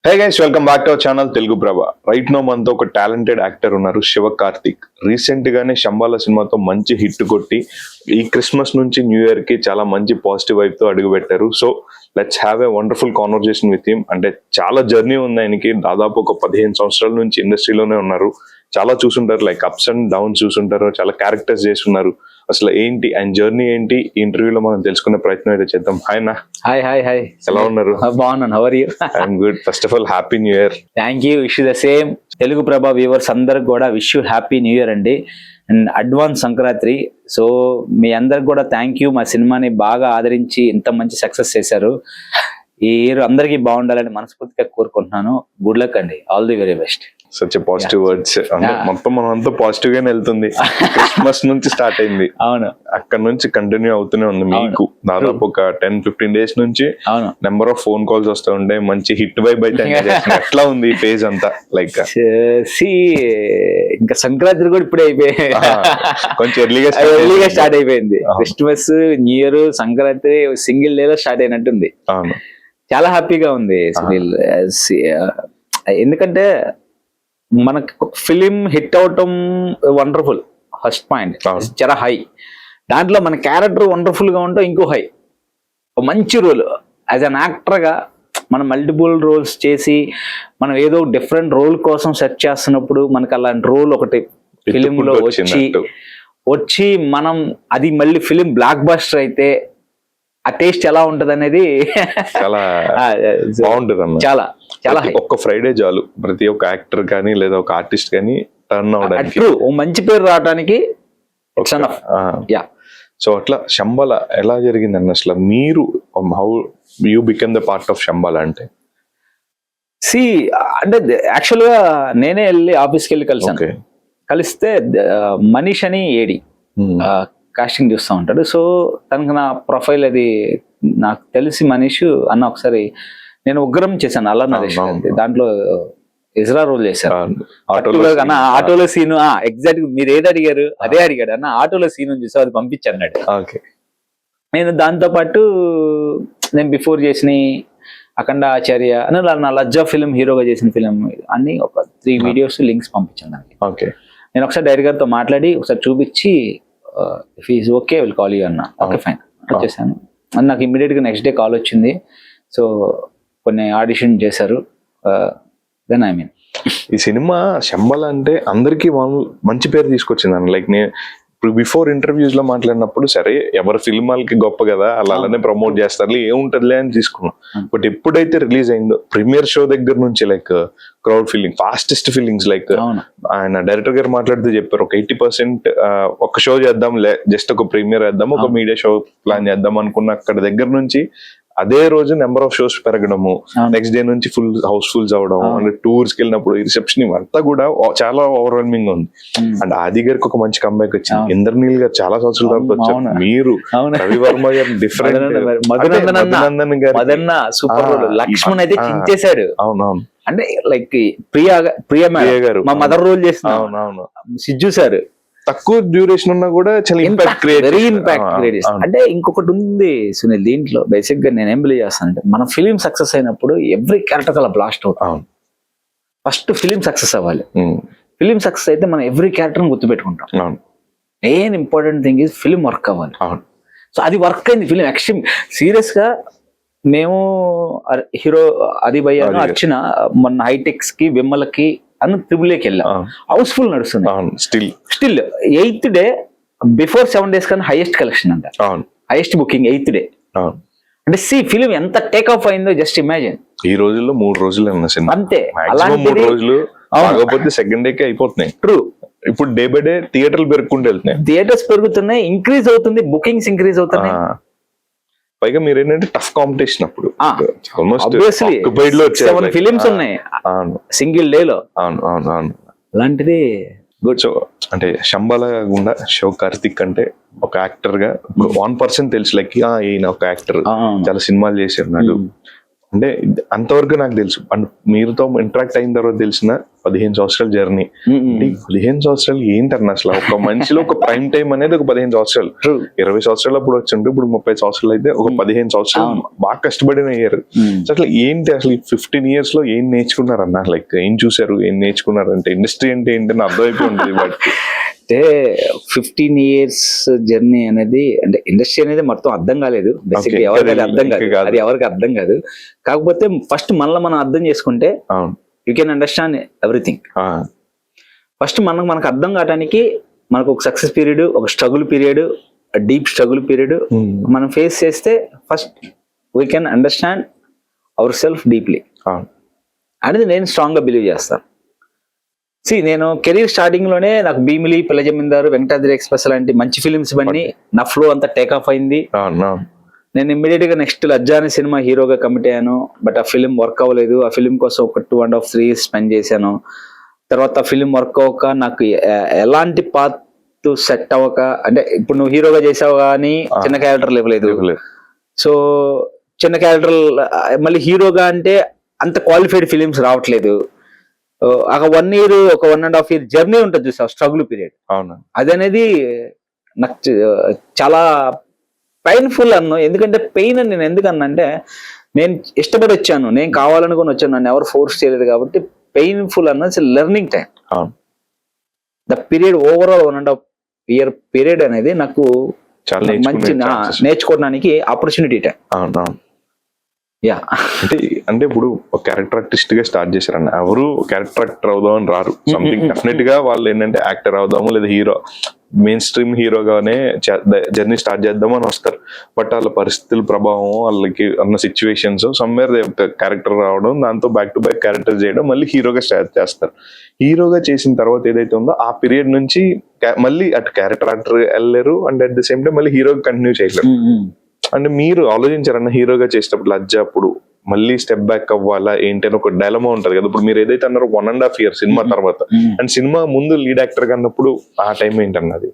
Hey guys, welcome back to our channel Telugu Prabha. Right now మనతో ఒక talented actor ఉన్నారు, Shiva Karthik. Recent గానే శంబాల సినిమాతో మంచి హిట్ కొట్టి ఈ క్రిస్మస్ నుంచి న్యూ ఇయర్ కి చాలా మంచి పాజిటివ్ వైబ్ తో అడుగు పెట్టారు. So let's have a wonderful conversation with him. అంటే చాలా జర్నీ ఉంది ఆయనకి. దాదాపు ఒక 15 సంవత్సరాల నుంచి ఇండస్ట్రీలోనే ఉన్నారు. చాలా చూసుంటారు, లైక్ అప్స్ అండ్ డౌన్స్ చూసుంటారు, చాలా క్యారెక్టర్స్ చేస్తున్నారు. అసలు ఏంటి ఆయన జర్నీ ఏంటి ఈ ఇంటర్వ్యూలో మనం తెలుసుకునే ప్రయత్నం అయితే చేద్దాం. హాయ్ నా. హాయ్ హాయ్ హాయ్, ఎలా ఉన్నారు? బాగున్నాను. How are you? I'm good. First of all happy new year. Thank you. Wish the same. Telugu Prabha viewers అందరికి కూడా wish you happy new year అండి, అండ్ అడ్వాన్స్ సంక్రాంతి. సో మీ అందరికి కూడా థ్యాంక్ యూ. మా సినిమాని బాగా ఆదరించి ఇంత మంచి సక్సెస్ చేశారు. ఈ ఇయర్ అందరికీ బాగుండాలని మనస్ఫూర్తిగా కోరుకుంటున్నాను. గుడ్ లక్ అండి. All the very best. Such positive words. మొత్తం మనం అంతా పాజిటివ్ గానే వెళ్తుంది. క్రిస్మస్ నుంచి స్టార్ట్ అయింది, అవును, అక్కడ నుంచి కంటిన్యూ అవుతూనే ఉంది. మీకు దాదాపు ఒక 10-15 డేస్ నుంచి నెంబర్ ఆఫ్ ఫోన్ కాల్స్ వస్తూ ఉంటాయి. మంచి హిట్ వైబ్ అయితే ఎట్లా ఉంది ఫేజ్ అంతా? లైక్ ఇంకా సంక్రాంతి కూడా ఇప్పుడే అయిపోయింది, కొంచెం ఎర్లీగా స్టార్ట్ అయిపోయింది. Christmas, new year, Sankranti single day లో స్టార్ట్ అయినట్టుంది. అవును, చాలా హ్యాపీగా ఉంది సునీల్. ఎందుకంటే మనకు ఫిలిం హిట్ అవటం వండర్ఫుల్ ఫస్ట్ పాయింట్, చాలా హై. దాంట్లో మన క్యారెక్టర్ వండర్ఫుల్ గా ఉంటాం ఇంకో హై. మంచి రోల్ యాజ్ అన్ యాక్టర్ గా మనం మల్టిపుల్ రోల్స్ చేసి మనం ఏదో డిఫరెంట్ రోల్ కోసం సెర్చ్ చేస్తున్నప్పుడు మనకు అలాంటి రోల్ ఒకటి ఫిలిం లో వచ్చి మనం అది మళ్ళీ ఫిలిం బ్లాక్ బస్టర్ అయితే ఆ టేస్ట్ ఎలా ఉంటది అనేది చాలా బాగుంటది అన్న. చాలా చాలా ఒక్క ఫ్రైడే చాలు ప్రతి ఒక్క యాక్టర్ కానీ లేదా ఒక ఆర్టిస్ట్ కానీ టర్న్ అవడానికి, ఓ మంచి పేరు రావడానికి. సో అట్లా శంబాల ఎలా జరిగింది అసలు? మీరు how you become the part of Shambhala అంటే? అంటే యాక్చువల్ గా నేనే వెళ్ళి ఆఫీస్కి వెళ్ళి కలిస్తే మనీష్ అని ఏడి కాస్టింగ్ చూస్తూ ఉంటాడు. సో తనకు నా ప్రొఫైల్ అది నాకు తెలిసి మనీష్ అన్న ఒకసారి నేను ఉగ్రం చేశాను అల్లర్ నరేష్, దాంట్లో ఇజ్రా రోల్ చేశాను. అన్న ఆటోలో సీను ఎగ్జాక్ట్ మీరు ఏది అడిగారు అదే అడిగాడు. అన్న ఆటోలో సీను చూసి అది పంపించన్నాడు. నేను దాంతో పాటు నేను బిఫోర్ చేసిన అఖండ ఆచార్య అని నా లజ్జా ఫిలిం హీరోగా చేసిన ఫిలిం అన్ని ఒక 3 వీడియోస్ లింక్స్ పంపించాను దానికి. నేను ఒకసారి డైరెక్టర్ గారితో మాట్లాడి ఒకసారి చూపించి if is okay will call you అన్న. ఓకే ఫైన్ వచ్చేసాను. నాకు ఇమ్మీడియట్ గా నెక్స్ట్ డే కాల్ వచ్చింది. సో కొన్ని ఆడిషన్ చేశారు. దెన్ ఐ మీన్ ఈ సినిమా శంబాల అంటే అందరికి వాళ్ళు మంచి పేరు తీసుకొచ్చింది. లైక్ నేను ఇప్పుడు బిఫోర్ ఇంటర్వ్యూస్ లో మాట్లాడినప్పుడు సరే ఎవరి ఫిల్మ్ వాళ్ళకి గొప్ప కదా అలానే ప్రమోట్ చేస్తారు ఏముంటదిలే అని తీసుకున్నాం. బట్ ఎప్పుడైతే రిలీజ్ అయిందో ప్రీమియర్ షో దగ్గర నుంచి like crowd feeling, fastest feelings, like ఆయన డైరెక్టర్ గారు మాట్లాడుతూ చెప్పారు ఒక 80% ఒక షో చేద్దాం, జస్ట్ ఒక ప్రీమియర్ వేద్దాం, ఒక మీడియా షో ప్లాన్ చేద్దాం అనుకున్న అక్కడ దగ్గర నుంచి అదే రోజు నెంబర్ ఆఫ్ షోస్ పెరగడము, నెక్స్ట్ డే నుంచి ఫుల్ హౌస్ఫుల్స్ అవడం, అంటే టూర్స్ కి వెళ్ళినప్పుడు రిసెప్షన్ ఇవంతా కూడా చాలా ఓవర్వెల్మింగ్ ఉంది. అండ్ ఆది గారికి ఒక మంచి కంబ్యాక్ వచ్చింది. ఇంద్రనీల్ గారు చాలా సంవత్సరాల తర్వాత వచ్చారు. మీరు రవివర్మ గారు డిఫరెంట్, మధునందన్ గారు సూపర్, లక్ష్మణ్ అయితే చించేశాడు. అవునవును, అంటే లైక్ ప్రియా గారు మా మదర్ రోల్ చేసిన. అవునవును, సిజ్జు సార్ తక్కువ డ్యూరేషన్ ఉన్నా కూడా చాలా ఇంపాక్ట్ క్రియేట్. అంటే ఇంకొకటి ఉంది సునీల్, దీంట్లో బేసిక్ గా నేను ఏం బిలీవ్ చేస్తానంటే మన ఫిలిం సక్సెస్ అయినప్పుడు ఎవ్రీ క్యారెక్టర్ అలా బ్లాస్ట్ అవుతాం. ఫస్ట్ ఫిలిం సక్సెస్ అవ్వాలి. ఫిలిం సక్సెస్ అయితే మనం ఎవ్రీ క్యారెక్టర్ గుర్తుపెట్టుకుంటాం. Main important thing is film work అవ్వాలి. సో అది వర్క్ అయింది ఫిలిం. యాక్షన్ సీరియస్ గా మేము హీరో అది భయ్య వచ్చిన మొన్న హైటెక్స్ కి విమ్మలకి అన్న త్రిబుల్కి వెళ్ళాం. హౌస్ఫుల్ నడుస్తుంది still. 8th day before 7 days కన్నా హైయెస్ట్ కలెక్షన్ అంట, హైయెస్ట్ బుకింగ్ 8th డే. అంటే ఫిలిం ఎంత టేక్ ఆఫ్ అయిందో జస్ట్ ఇమాజిన్. ఈ రోజుల్లో 3 రోజులు అంతే, అలాంటి 3 రోజులు కాకపోతే సెకండ్ డే కి అయిపోతున్నాయి. ట్రూ. ఇప్పుడు డే బై డే థియేటర్లు పెరుగుకుంటూ వెళ్తున్నాయి, థియేటర్స్ పెరుగుతున్నాయి, ఇంక్రీజ్ అవుతుంది, బుకింగ్స్ ఇంక్రీజ్ అవుతున్నాయి. పైగా మీరు ఏంటంటే టఫ్ కాంపిటీషన్ అప్పుడు ఫిలిమ్స్ ఉన్నాయి సింగిల్ డే లో. అలాంటిది గుడ్. సో అంటే శంబాల గుండా శివ కార్తిక్ అంటే ఒక యాక్టర్ గా 1% తెలుసు, లైక్ ఈయన ఒక యాక్టర్ చాలా సినిమాలు చేశారు నాకు. అంటే అంతవరకు నాకు తెలుసు. అండ్ మీరుతో ఇంటరాక్ట్ అయిన తర్వాత తెలిసిన 15 సంవత్సరాల జర్నీ. 15 సంవత్సరాలు ఏంటన్న అసలు ఒక మనిషిలో ఒక ప్రైమ్ టైం అనేది ఒక 15 సంవత్సరాలు. 20 సంవత్సరాలు అప్పుడు వచ్చింటే ఇప్పుడు 30 సంవత్సరాలు అయితే ఒక 15 సంవత్సరాలు బాగా కష్టపడిన ఇయర్. అసలు ఏంటి అసలు 15 years లో ఏం నేర్చుకున్నారన్న? లైక్ ఏం చూసారు, ఏం నేర్చుకున్నారు? అంటే ఇండస్ట్రీ అంటే ఏంటని అర్థమైపోయి ఉంటుంది బట్ అంటే 15 years జర్నీ అనేది, అంటే ఇండస్ట్రీ అనేది మొత్తం అర్థం కాలేదు బేసిక్గా, ఎవరికి అది అర్థం కాదు, అది ఎవరికి అర్థం కాదు. కాకపోతే ఫస్ట్ మనలో మనం అర్థం చేసుకుంటే you can understand everything. First మనకు అర్థం కావడానికి మనకు ఒక సక్సెస్ పీరియడ్, ఒక struggle period, deep struggle period మనం ఫేస్ చేస్తే first we can understand our self deeply అనేది నేను స్ట్రాంగ్ గా బిలీవ్ చేస్తాను. నేను కెరీర్ స్టార్టింగ్ లోనే నాకు భీమిలి, పిల్ల జమీందారు, వెంకటాద్రి ఎక్స్ప్రెస్ లాంటి మంచి ఫిలిమ్స్ బండి నా ఫ్లో అంతా టేక్ ఆఫ్ అయింది. నేను ఇమ్మీడియట్ గా నెక్స్ట్ లజ్జా అనే సినిమా హీరోగా కమిట్ అయ్యాను. బట్ ఆ ఫిలిం వర్క్ అవ్వలేదు. ఆ ఫిలిం కోసం ఒక 2.5-3 years స్పెండ్ చేశాను. తర్వాత ఆ ఫిలిం వర్క్ అవ్వక నాకు ఎలాంటి పాత్ సెట్ అవ్వక, అంటే ఇప్పుడు నువ్వు హీరోగా చేసావు కానీ చిన్న క్యారెక్టర్లు ఇవ్వలేదు. సో చిన్న క్యారెక్టర్ మళ్ళీ హీరోగా అంటే అంత క్వాలిఫైడ్ ఫిలిమ్స్ రావట్లేదు. ఒక 1 year, ఒక 1.5 year జర్నీ ఉంటుంది చూసా, స్ట్రగుల్ పీరియడ్. అదనేది నాకు చాలా పెయిన్ఫుల్ అన్నా. ఎందుకంటే పెయిన్ అని నేను ఎందుకన్నా అంటే, నేను ఇష్టపడి వచ్చాను, నేను కావాలనుకుని వచ్చాను, నన్ను ఎవరు ఫోర్స్ చేయలేదు కాబట్టి పెయిన్ఫుల్ అన్నది learning time. The period overall 1.5 year period అనేది నాకు మంచి నేర్చుకోవడానికి ఆపర్చునిటీ టైం. అంటే ఇప్పుడు ఒక క్యారెక్టర్ ఆర్టిస్ట్ గా స్టార్ట్ చేశారన్న, ఎవరు క్యారెక్టర్ యాక్టర్ అవుదాం అని రారు. సంథింగ్ డెఫినెట్ గా వాళ్ళు ఏంటంటే యాక్టర్ అవుదాము లేదా హీరో, మెయిన్ స్ట్రీమ్ హీరోగానే జర్నీ స్టార్ట్ చేద్దాం అని వస్తారు. బట్ వాళ్ళ పరిస్థితుల ప్రభావం, వాళ్ళకి ఉన్న సిచ్యువేషన్స్, సమ్వేర్ క్యారెక్టర్ రావడం, దాంతో బ్యాక్ టు బ్యాక్ క్యారెక్టర్ చేయడం, మళ్ళీ హీరోగా స్టార్ట్ చేస్తారు. హీరోగా చేసిన తర్వాత ఏదైతే ఉందో ఆ పీరియడ్ నుంచి మళ్ళీ అటు క్యారెక్టర్ యాక్టర్ వెళ్ళలేరు, and at the same time మళ్ళీ హీరోగా కంటిన్యూ చేయలేరు. అంటే మీరు ఆలోచించారన్న హీరోగా చేసేటప్పుడు లజ్జా అప్పుడు మళ్ళీ స్టెప్ బ్యాక్ అవ్వాలా ఏంటి అని ఒక డైలమా ఉంటది కదా. ఇప్పుడు మీరు ఏదైతే అన్నారో 1.5 year సినిమా తర్వాత, అండ్ సినిమా ముందు లీడ్ యాక్టర్ గా అన్నప్పుడు ఆ టైం ఏంటన్నది?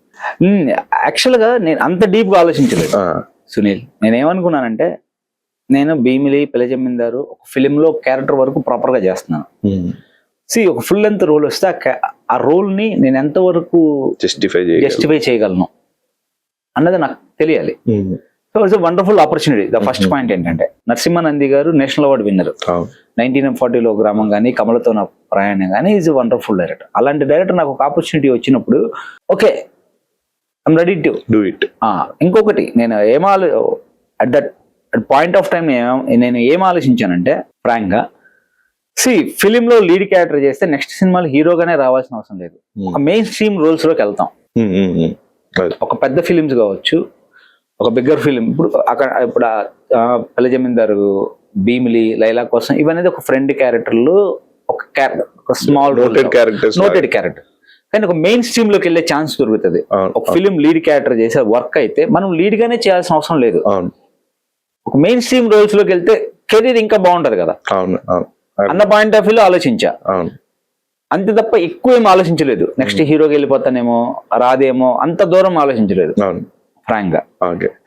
యాక్చువల్ గా నేను అంత డీప్ గా ఆలోచించలేదు సునీల్. నేనేమనుకున్నానంటే, నేను భీమిలి, పిల్ల జమీందారు ఒక ఫిలిం లో క్యారెక్టర్ వరకు ప్రాపర్ గా చేస్తున్నాను. ఒక ఫుల్ లెంత్ రోల్ వస్తే ఆ రోల్ ని నేను ఎంత వరకు జస్టిఫై చేయగలను అన్నది నాకు తెలియాలి. So it's wonderful opportunity. The first point ఏంటంటే, నరసింహానంది గారు నేషనల్ అవార్డు విన్నర్. 1940లో గ్రామం కానీ, కమలతో నా ప్రయాణం కానీ, ఈజ్ వండర్ఫుల్ డైరెక్టర్. అలాంటి డైరెక్టర్ నాకు ఒక ఆపర్చునిటీ వచ్చినప్పుడు okay, I'm ready to do it. ఇంకొకటి నేను at that point of time నేను ఏం ఆలోచించానంటే, ఫ్రాంక్ గా ఫిలిం లో లీడ్ క్యారెక్టర్ చేస్తే నెక్స్ట్ సినిమాలో హీరోగానే రావాల్సిన అవసరం లేదు. ఒక మెయిన్ స్ట్రీమ్ రోల్స్ లోకి వెళ్తాం. ఒక పెద్ద ఫిలిమ్స్ కావచ్చు, ఒక బిగ్గర్ ఫిలిం. ఇప్పుడు పిల్ల జమీందారు, భీమిలి, లైలా కోసం ఇవన్నీ ఒక ఫ్రెండ్ క్యారెక్టర్లు, ఒక స్మాల్ నోటెడ్ క్యారెక్టర్. కానీ ఒక మెయిన్ స్ట్రీమ్ లోకి వెళ్ళే ఛాన్స్ దొరుకుతుంది. ఒక ఫిలిం లీడ్ క్యారెక్టర్ చేసే వర్క్ అయితే మనం లీడ్ గానే చేయాల్సిన అవసరం లేదు. ఒక మెయిన్ స్ట్రీమ్ రోల్స్ లోకి వెళ్తే కెరీర్ ఇంకా బాగుంటది కదా అన్న పాయింట్ ఆఫ్ వ్యూలో ఆలోచించా. అంతే తప్ప ఎక్కువ ఏం ఆలోచించలేదు. నెక్స్ట్ హీరోకి వెళ్ళిపోతానేమో, రాదేమో, అంత దూరం ఆలోచించలేదు ఫ్రాంక్ గా.